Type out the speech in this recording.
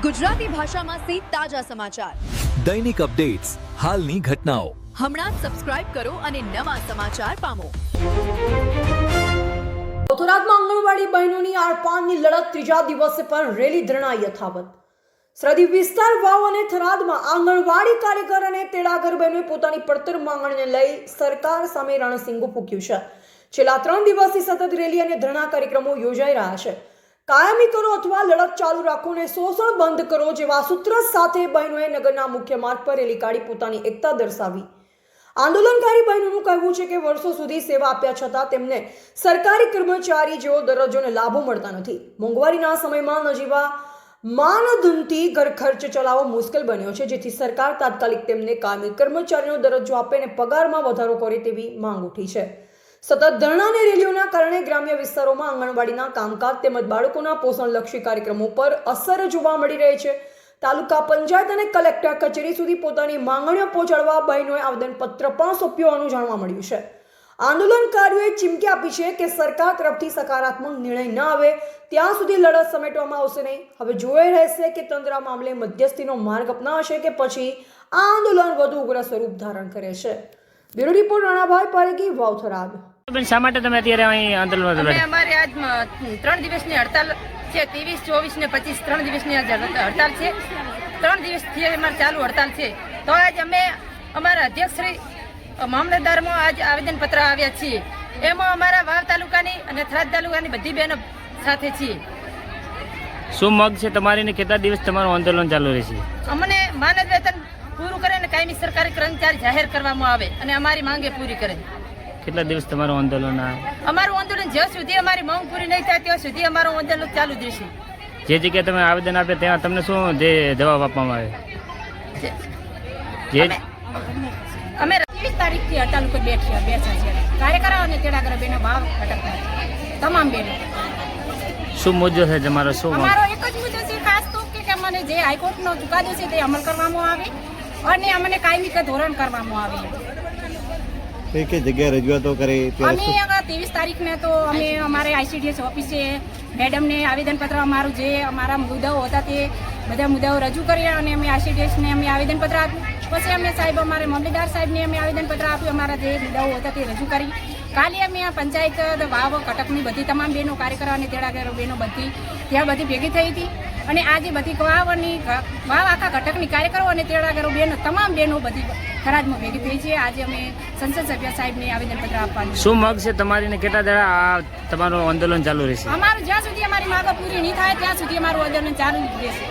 ગુજરાતી ભાષામાં સે તાજા સમાચાર, દૈનિક અપડેટ્સ, હાલની ઘટનાઓ. હમણાં જ સબસ્ક્રાઇબ કરો અને નવા સમાચાર પામો. બોથરાદમાં આંગણવાડી બહેનોની આરપારની લડત ત્રીજા દિવસે પણ રેલી ધરણા યથાવત. સરહદી વિસ્તાર વાવ અને થરાદમાં આંગણવાડી કાર્યકર અને તેડાગર બહેનોએ પોતાની પડતર માંગણીને લઈ સરકાર સામે રણસિંગો ફૂંક્યું છે. છેલ્લા 3 દિવસથી સતત રેલી અને ધરણા કાર્યક્રમો યોજાઈ રહ્યા છે. કાયમી કરો અથવા લડત ચાલુ રાખો અને શોષણ બંધ કરો જેવા સૂત્ર સાથે બહેનોએ નગરના મુખ્ય માર્ગ પર રેલી કાઢી પોતાની એકતા દર્શાવી. આંદોલનકારી બહેનોનું કહેવું છે કે વર્ષો સુધી સેવા આપ્યા છતાં તેમને સરકારી કર્મચારી જેવો દરજ્જો અને લાભો મળતા નથી. મોંઘવારીના સમયમાં નજીવા માનધનથી ઘર ખર્ચ ચલાવવો મુશ્કેલ બન્યો છે, જેથી સરકાર તાત્કાલિક તેમને કાયમી કર્મચારીનો દરજ્જો આપે અને પગારમાં વધારો કરે તેવી માંગ ઉઠી છે. સતત ધરણા અને રેલીઓના કારણે ગ્રામ્ય વિસ્તારોમાં આંગણવાડીના કામકાજ તેમજ બાળકોના પોષણલક્ષી કાર્યક્રમો પર અસર જોવા મળી રહી છે. તાલુકા પંચાયત અને કલેક્ટર કચેરી સુધી પોતાની માંગણીઓ પહોંચાડવા બહેનોએ આવેદનપત્ર પણ સોંપ્યું હોવાનું જાણવા મળ્યું છે. આંદોલનકારીઓએ ચીમકી આપી છે કે સરકાર તરફથી સકારાત્મક નિર્ણય ન આવે ત્યાં સુધી લડત સમેટવામાં આવશે નહીં. હવે જોઈ રહેશે કે તંત્ર આ મામલે મધ્યસ્થીનો માર્ગ અપનાવશે કે પછી આ આંદોલન વધુ ઉગ્ર સ્વરૂપ ધારણ કરે છે. બ્યુરો રિપોર્ટ રાણાભાઈ પારેખી, વાવ, થરાદ. શા માટે તમે અત્યારે અહીં આંદોલન? અમારે આજ 3 દિવસની હડતાલ છે. 23, 24 ને 25 3 દિવસની હડતાલ છે. 3 દિવસથી અમારે ચાલુ હડતાલ છે. તો આજ અમે અમારા અધ્યક્ષ શ્રી મામલતદારમાં આજ આવેદનપત્ર આવ્યા છીએ. એમાં અમારા વાવ તાલુકાની અને થરાદ તાલુકાની બધી બહેનો સાથે છીએ. શું મગ છે તમારી ને કેટલા દિવસ તમારું આંદોલન ચાલુ રહેશે? અમને માનદ વેતન પૂરું કરે અને કાયમી સરકારી કર્મચારી જાહેર કરવામાં આવે અને અમારી માંગે પૂરી કરે. કેટલા દિવસ તમારું આંદોલન? અમારું આંદોલન જ્યાં સુધી અમારી માંગ પૂરી નહીં થાય ત્યાં સુધી અમારું આંદોલન ચાલુ જ રહેશે. જે જગ્યાએ તમે આવેદન આપ્યા ત્યાં તમને શું જવાબ આપવામાં આવે? અમે 23 તારીખથી હડતાલ ઉપર બેઠા છે. કાર્યકરો અને તેડાગર બહેનો વાવ અટકતા તમામ બહેનો. શું મુદ્દો છે તમારો? શું અમારો એક જ મુદ્દો છે ખાસ તો કે અમને જે હાઈકોર્ટનો ચુકાદો છે તે અમલ કરવામાં આવે અને અમને કાયમી ધોરણ કરવામાં આવે. કઈ જગ્યાએ રજૂઆતો કરી? અમે 23 તારીખને તો અમે અમારે ICDS ઓફિસે મેડમને આવેદનપત્ર અમારું જે અમારા મુદ્દાઓ હતા તે બધા મુદ્દાઓ રજૂ કર્યા અને અમે ICDSને અમે આવેદનપત્ર આપ્યું. પછી અમે સાહેબ અમારે મામલતદાર સાહેબને અમે આવેદનપત્ર આપ્યું. અમારા જે મુદ્દાઓ હતા તે રજૂ કરી. કાલે અમે આ પંચાયત વાવ કટકની બધી તમામ બહેનો કાર્યકરો અને તેડાગરો બહેનો બધી ત્યાં બધી ભેગી થઈ હતી અને આજે બધી વાવ આખા કટકની કાર્યકરો અને તેડાગરો બહેનો તમામ બહેનો બધી થરાદમાં ભેગી થઈ છે. આજે અમે સંસદ સભ્ય સાહેબને આવેદનપત્ર આપવાનું. શું મગ છે તમારી ને કેટલા દાડા તમારું આંદોલન ચાલુ રહેશે? અમારું જ્યાં સુધી અમારી માંગ પૂરી નહીં થાય ત્યાં સુધી અમારું આંદોલન ચાલુ રહેશે.